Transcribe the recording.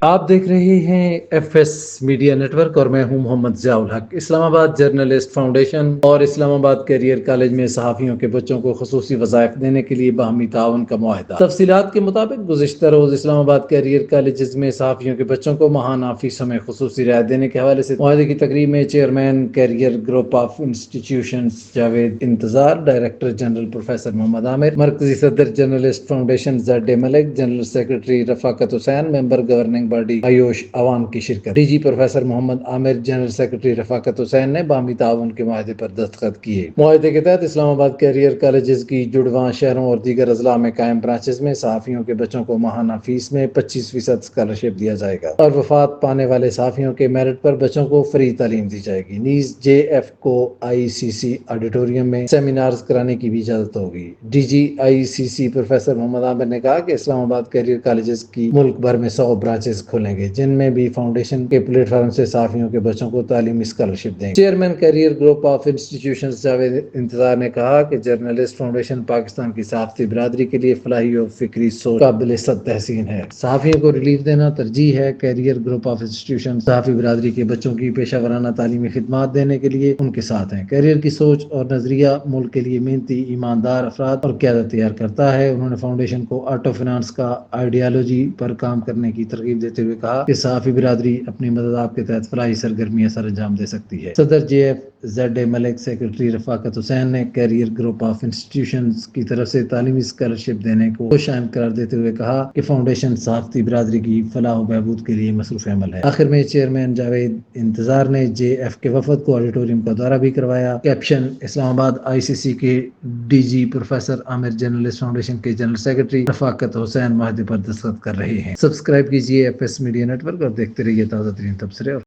آپ دیکھ رہے ہیں F S media network اور میں ہوں محمد ضیاء الحق۔ اسلام آباد جرنلسٹ فاؤنڈیشن اور اسلام آباد کیریئر کالج میں صحافیوں کے بچوں کو خصوصی وظائف دینے کے لیے باہمی تعاون کا معاہدہ۔ تفصیلات کے مطابق گزشتہ روز اسلام آباد کیریئر کالجز میں صحافیوں کے بچوں کو ماہانہ فیسوں میں خصوصی رعایت دینے کے حوالے سے معاہدے کی تقریب میں chairman career group of institutions Javed Intezar, director general professor Muhammad Aamir, مرکزی صدر journalist foundation Z Malik, general secretary Rafaqat Hussain, member governing body Ayush Awan کی شرکت۔ D G professor Muhammad Aamir, general secretary Rafaqat Hussain نے باہمی تعاون کے معاہدے پر دستخط کیے۔ معاہدے کے تحت اسلام آباد کیریئر کالجز کی جڑواں شہروں اور دیگر اضلاع میں قائم برانچز میں صحافیوں کے بچوں کو ماہانہ فیس میں 25% اسکالرشپ دیا جائے گا اور وفات پانے والے صحافیوں کے میرٹ پر بچوں کو فری تعلیم دی جائے گی۔ نیز جے ایف کو آئی سی سی آڈیٹوریم میں سیمینارز کرانے کی بھی اجازت ہوگی۔ ڈی جی آئی سی سی پروفیسر محمد عامر نے کہا کہ اسلام آباد کیریئر کالجز کی ملک بھر میں 100 برانچز کھولیں گے، جن میں بھی فاؤنڈیشن کے پلیٹ فارم سے صحافیوں کے بچوں کو تعلیمی اسکالرشپ دیں گے۔ Chairman career group of institutions Javed Intezar نے کہا کہ جرنلسٹ فاؤنڈیشن پاکستان کی صحافتی برادری کے لیے فلاحی اور فکری سوچ قابل صد تحسین ہے۔ صحافیوں کو ریلیف دینا ترجیح ہے۔ کیریئر گروپ آف انسٹیٹیوشن صحافی برادری کے بچوں کی پیشہ ورانہ تعلیمی خدمات دینے کے لیے ان کے ساتھ ہیں۔ کیریئر کی سوچ اور نظریہ ملک کے لیے محنتی، ایماندار افراد اور قیادت تیار کرتا ہے۔ انہوں نے فاؤنڈیشن کو آٹو فنانس کا آئیڈیالوجی پر کام کرنے کی ترغیب دیتے ہوئے کہا کہ صحافی برادری اپنی مدد آپ کے تحت فلاحی سرگرمیاں سر انجام دے سکتی ہے۔ صدر جے ایف زیڈ ملک، سیکرٹری رفاقت حسین نے کیریئر گروپ آف انسٹیٹیوشنز کی طرف سے تعلیمی اسکالرشپ دینے کو خوش آئند قرار دیتے ہوئے کہا کہ فاؤنڈیشن صحافتی برادری کی فلاح و بہبود کے لیے مصروف عمل ہے۔ آخر میں چیئرمین جاوید انتظار نے جے ایف کے وفد کو آڈیٹوریم کا دورہ بھی کروایا۔ کیپشن: اسلام آباد آئی سی سی کے ڈی جی پروفیسر عامر، جرنلسٹ فاؤنڈیشن کے جنرل سیکرٹری رفاقت حسین معاہدے پر دستخط کر رہے ہیں۔ سبسکرائب کیجیے F S media network اور دیکھتے رہیے تازہ ترین تبصرے اور